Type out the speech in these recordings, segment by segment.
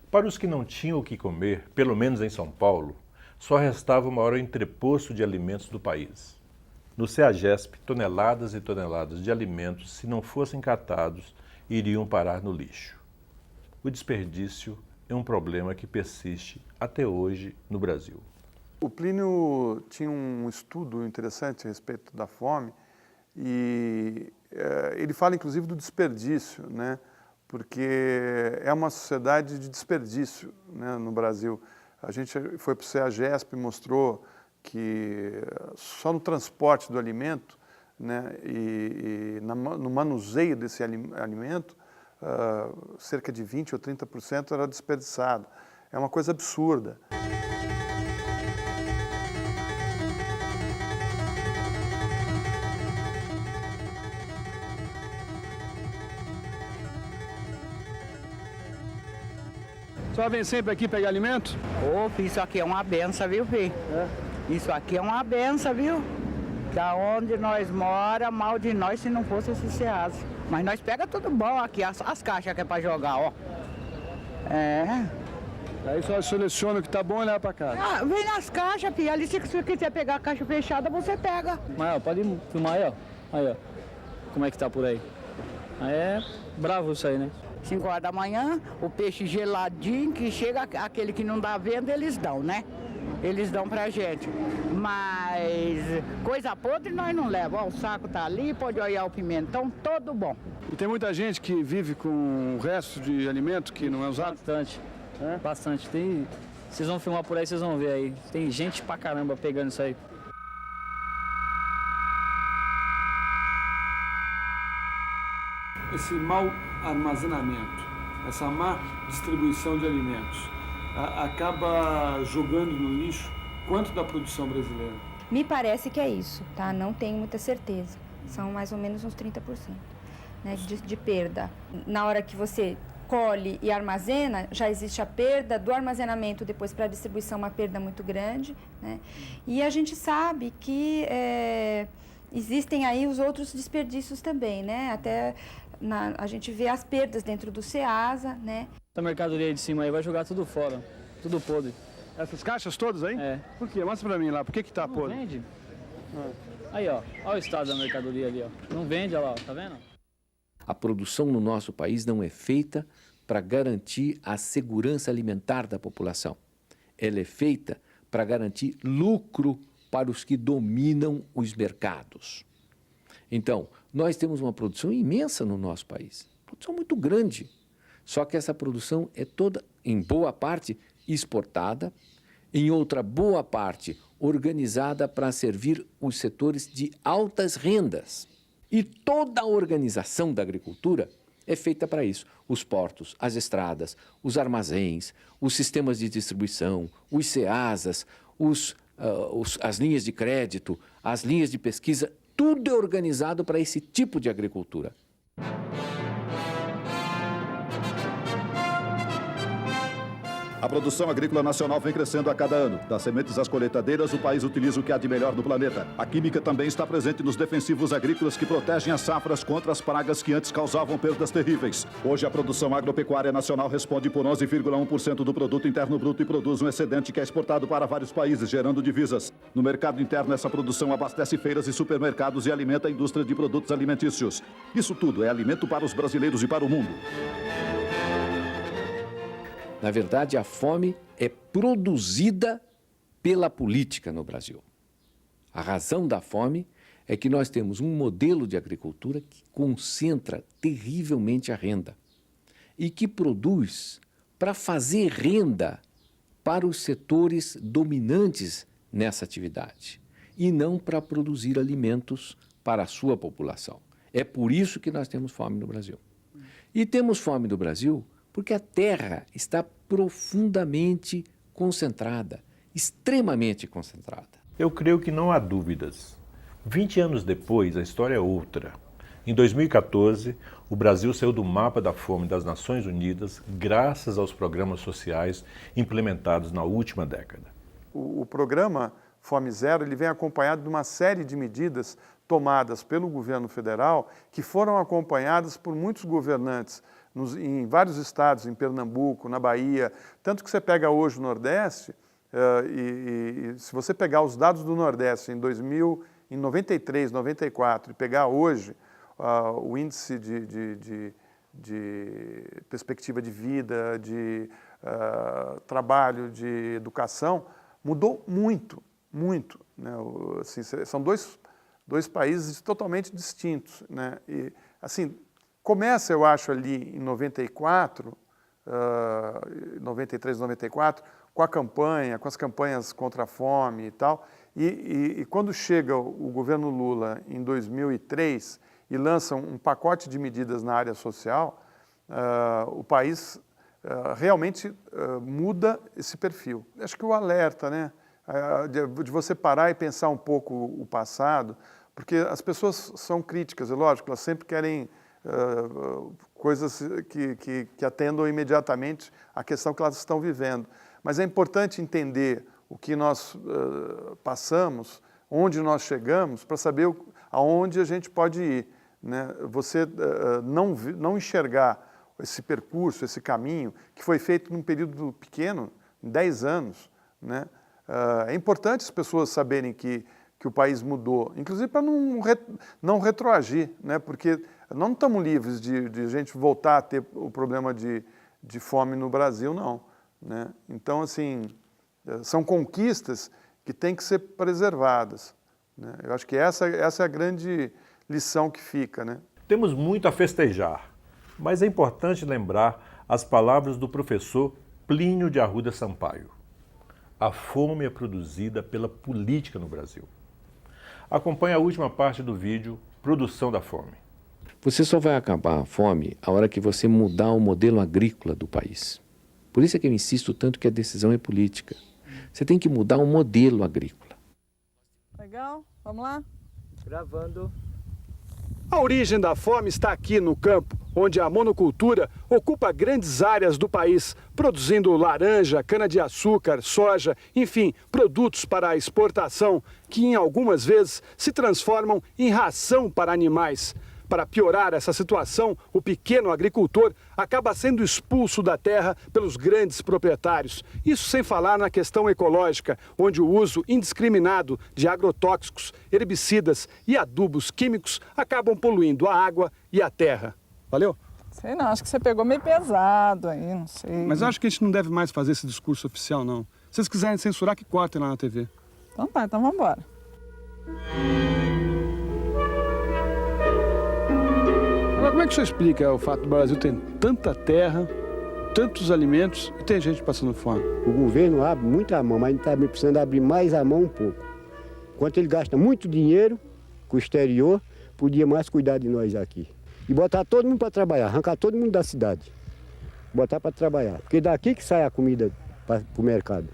Para os que não tinham o que comer, pelo menos em São Paulo, só restava o maior entreposto de alimentos do país. No CEAGESP, toneladas e toneladas de alimentos, se não fossem catados, iriam parar no lixo. O desperdício é um problema que persiste até hoje no Brasil. O Plínio tinha um estudo interessante a respeito da fome e ele fala inclusive do desperdício, né? Porque é uma sociedade de desperdício, né, no Brasil. A gente foi para o CEAGESP e mostrou que só no transporte do alimento, né, no manuseio desse alimento, cerca de 20% ou 30% era desperdiçado. É uma coisa absurda. Só vem sempre aqui pegar alimento? Opa, isso aqui é uma benção, viu, filho? Isso aqui é uma benção, viu? Que aonde nós mora, mal de nós se não fosse esse Ceasa. Mas nós pega tudo bom aqui, as caixas que é pra jogar, ó. Aí só seleciona o que tá bom e leva pra casa. Vem nas caixas, filho. Ali se você quiser pegar a caixa fechada, você pega. Mas ó, pode filmar aí, ó. Aí, ó. Como é que tá por aí? Aí é bravo isso aí, né? 5 horas da manhã, o peixe geladinho, que chega aquele que não dá venda, eles dão, né? Eles dão pra gente. Mas coisa podre nós não levamos. Ó, o saco tá ali, pode olhar o pimentão, todo bom. E tem muita gente que vive com o resto de alimento que não é usado? Bastante. Bastante. Vocês vão filmar por aí, vocês vão ver aí. Tem gente pra caramba pegando isso aí. Esse mau armazenamento, essa má distribuição de alimentos, acaba jogando no lixo quanto da produção brasileira? Me parece que é isso, tá? Não tenho muita certeza. São mais ou menos uns 30%, né, de perda. Na hora que você colhe e armazena, já existe a perda do armazenamento depois para a distribuição, uma perda muito grande, né? E a gente sabe que existem aí os outros desperdícios também, né? Até a gente vê as perdas dentro do Ceasa, né? Essa mercadoria aí de cima aí vai jogar tudo fora, tudo podre. Essas caixas todas aí? É. Por quê? Mostra pra mim lá, por que tá Não podre? vende. Aí, ó, olha o estado da mercadoria ali, ó. Não vende, olha lá, tá vendo? A produção no nosso país não é feita para garantir a segurança alimentar da população. Ela é feita para garantir lucro para os que dominam os mercados. Então, nós temos uma produção imensa no nosso país, produção muito grande. Só que essa produção é toda, em boa parte, exportada, em outra boa parte, organizada para servir os setores de altas rendas. E toda a organização da agricultura é feita para isso. Os portos, as estradas, os armazéns, os sistemas de distribuição, os CEASAs, as linhas de crédito, as linhas de pesquisa, tudo é organizado para esse tipo de agricultura. A produção agrícola nacional vem crescendo a cada ano. Das sementes às colheitadeiras, o país utiliza o que há de melhor no planeta. A química também está presente nos defensivos agrícolas que protegem as safras contra as pragas que antes causavam perdas terríveis. Hoje, a produção agropecuária nacional responde por 11,1% do produto interno bruto e produz um excedente que é exportado para vários países, gerando divisas. No mercado interno, essa produção abastece feiras e supermercados e alimenta a indústria de produtos alimentícios. Isso tudo é alimento para os brasileiros e para o mundo. Na verdade, a fome é produzida pela política no Brasil. A razão da fome é que nós temos um modelo de agricultura que concentra terrivelmente a renda e que produz para fazer renda para os setores dominantes nessa atividade e não para produzir alimentos para a sua população. É por isso que nós temos fome no Brasil. E temos fome no Brasil porque a terra está profundamente concentrada, extremamente concentrada. Eu creio que não há dúvidas. 20 anos depois, a história é outra. Em 2014, o Brasil saiu do mapa da fome das Nações Unidas graças aos programas sociais implementados na última década. O programa Fome Zero ele vem acompanhado de uma série de medidas tomadas pelo governo federal que foram acompanhadas por muitos governantes em vários estados, em Pernambuco, na Bahia, tanto que você pega hoje o Nordeste, e se você pegar os dados do Nordeste em 93, 94, e pegar hoje o índice de perspectiva de vida, de trabalho, de educação, mudou muito, muito. Né? Assim, são dois países totalmente distintos. Né? E, assim, começa, eu acho, ali em 94, 93, 94, com as campanhas contra a fome e tal, e quando chega o governo Lula em 2003 e lança um pacote de medidas na área social, o país realmente muda esse perfil. Acho que o alerta, né, de você parar e pensar um pouco o passado, porque as pessoas são críticas, é lógico, elas sempre querem coisas que atendam imediatamente à questão que elas estão vivendo. Mas é importante entender o que nós passamos, onde nós chegamos, para saber aonde a gente pode ir. Né? Você não enxergar esse percurso, esse caminho, que foi feito num período pequeno, em 10 anos. Né? É importante as pessoas saberem que o país mudou, inclusive para não retroagir, né? Porque não estamos livres de a gente voltar a ter o problema de fome no Brasil, não. Né? Então, assim, são conquistas que têm que ser preservadas. Né? Eu acho que essa é a grande lição que fica. Né? Temos muito a festejar, mas é importante lembrar as palavras do professor Plínio de Arruda Sampaio. A fome é produzida pela política no Brasil. Acompanhe a última parte do vídeo, Produção da Fome. Você só vai acabar a fome a hora que você mudar o modelo agrícola do país. Por isso é que eu insisto tanto que a decisão é política. Você tem que mudar o modelo agrícola. Legal, vamos lá? Gravando. A origem da fome está aqui no campo, onde a monocultura ocupa grandes áreas do país, produzindo laranja, cana-de-açúcar, soja, enfim, produtos para a exportação, que em algumas vezes se transformam em ração para animais. Para piorar essa situação, o pequeno agricultor acaba sendo expulso da terra pelos grandes proprietários. Isso sem falar na questão ecológica, onde o uso indiscriminado de agrotóxicos, herbicidas e adubos químicos acabam poluindo a água e a terra. Valeu? Sei não, acho que você pegou meio pesado aí, não sei. Mas eu acho que a gente não deve mais fazer esse discurso oficial, não. Se vocês quiserem censurar, que cortem lá na TV. Então tá, então vamos embora. Agora, como é que o senhor explica o fato do Brasil ter tanta terra, tantos alimentos e tem gente passando fome? O governo abre muita mão, mas está precisando abrir mais a mão um pouco. Enquanto ele gasta muito dinheiro com o exterior, podia mais cuidar de nós aqui. E botar todo mundo para trabalhar, arrancar todo mundo da cidade. Botar para trabalhar, porque daqui que sai a comida para o mercado.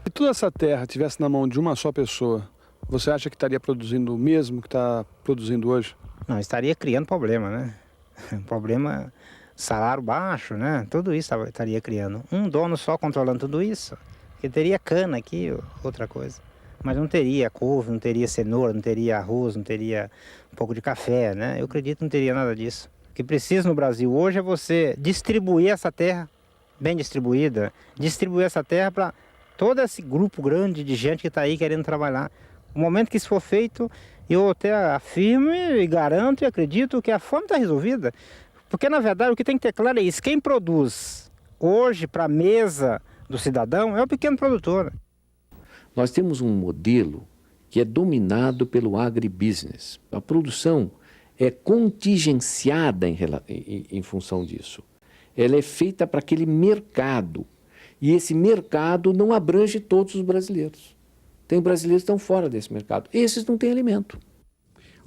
Se toda essa terra estivesse na mão de uma só pessoa, você acha que estaria produzindo o mesmo que está produzindo hoje? Não, estaria criando problema, né? Problema, salário baixo, né? Tudo isso estaria criando. Um dono só controlando tudo isso, porque teria cana aqui, outra coisa. Mas não teria couve, não teria cenoura, não teria arroz, não teria um pouco de café, né? Eu acredito que não teria nada disso. O que precisa no Brasil hoje é você distribuir essa terra, bem distribuída, distribuir essa terra para todo esse grupo grande de gente que está aí querendo trabalhar. No momento que isso for feito, eu até afirmo e garanto e acredito que a fome está resolvida. Porque, na verdade, o que tem que ter claro é isso. Quem produz hoje para a mesa do cidadão é o pequeno produtor. Nós temos um modelo que é dominado pelo agribusiness. A produção é contingenciada em função disso. Ela é feita para aquele mercado. E esse mercado não abrange todos os brasileiros. Tem brasileiros que estão fora desse mercado. Esses não têm alimento.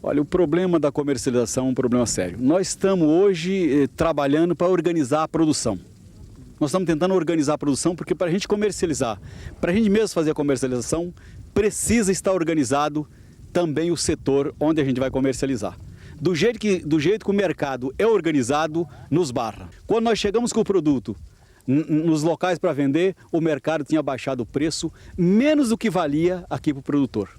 Olha, o problema da comercialização é um problema sério. Nós estamos hoje trabalhando para organizar a produção. Nós estamos tentando organizar a produção porque para a gente comercializar, para a gente mesmo fazer a comercialização, precisa estar organizado também o setor onde a gente vai comercializar. Do jeito que o mercado é organizado, nos barra. Quando nós chegamos com o produto nos locais para vender, o mercado tinha baixado o preço menos do que valia aqui para o produtor.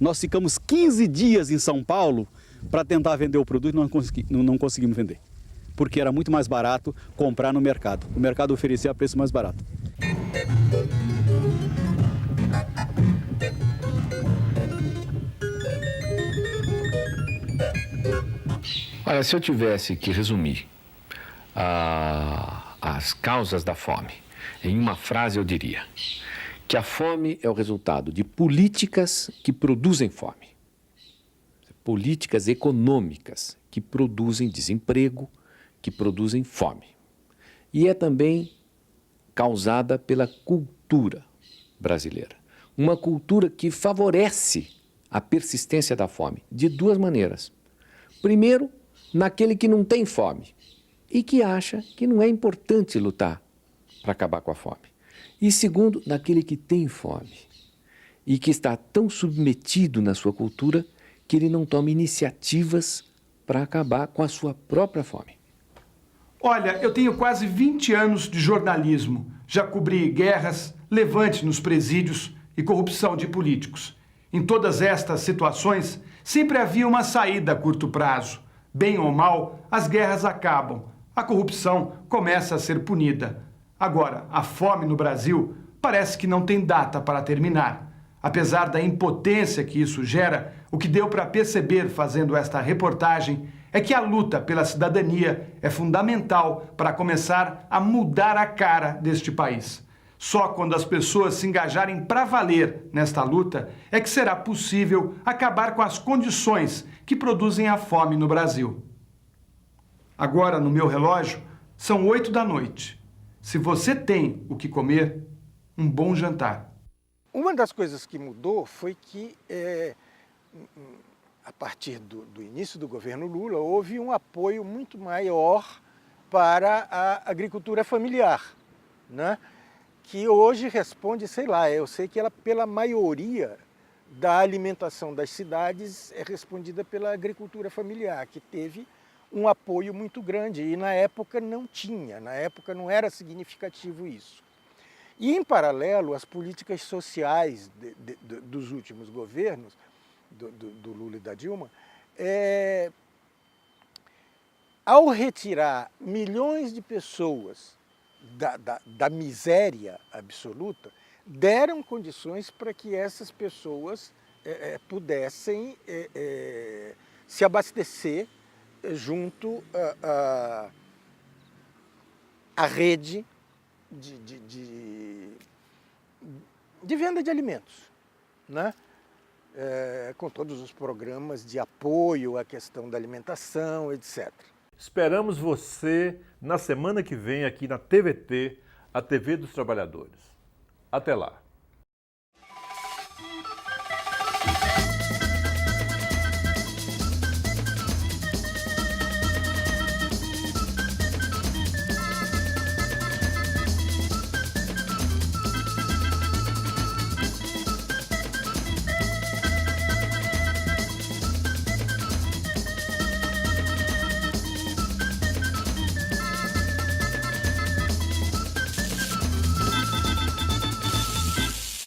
Nós ficamos 15 dias em São Paulo para tentar vender o produto e não conseguimos vender. porque era muito mais barato comprar no mercado. O mercado oferecia preço mais barato. Olha, se eu tivesse que resumir as causas da fome em uma frase, eu diria que a fome é o resultado de políticas que produzem fome. Políticas econômicas que produzem desemprego, que produzem fome. E é também causada pela cultura brasileira. Uma cultura que favorece a persistência da fome de duas maneiras. Primeiro, naquele que não tem fome e que acha que não é importante lutar para acabar com a fome. E segundo, naquele que tem fome e que está tão submetido na sua cultura que ele não toma iniciativas para acabar com a sua própria fome. Olha, eu tenho quase 20 anos de jornalismo. Já cobri guerras, levantes nos presídios e corrupção de políticos. Em todas estas situações, sempre havia uma saída a curto prazo. Bem ou mal, as guerras acabam. A corrupção começa a ser punida. Agora, a fome no Brasil parece que não tem data para terminar. Apesar da impotência que isso gera, o que deu para perceber fazendo esta reportagem é que a luta pela cidadania é fundamental para começar a mudar a cara deste país. Só quando as pessoas se engajarem para valer nesta luta é que será possível acabar com as condições que produzem a fome no Brasil. Agora, no meu relógio, são 8 da noite. Se você tem o que comer, um bom jantar. Uma das coisas que mudou foi que, a partir do início do governo Lula, houve um apoio muito maior para a agricultura familiar, né? Que hoje responde, sei lá, eu sei que ela, pela maioria da alimentação das cidades, é respondida pela agricultura familiar, que teve um apoio muito grande e na época não tinha, na época não era significativo isso. E, em paralelo, as políticas sociais dos últimos governos, do Lula e da Dilma, ao retirar milhões de pessoas da miséria absoluta, deram condições para que essas pessoas pudessem se abastecer junto à rede de venda de alimentos, né? Com todos os programas de apoio à questão da alimentação, etc. Esperamos você na semana que vem aqui na TVT, a TV dos Trabalhadores. Até lá!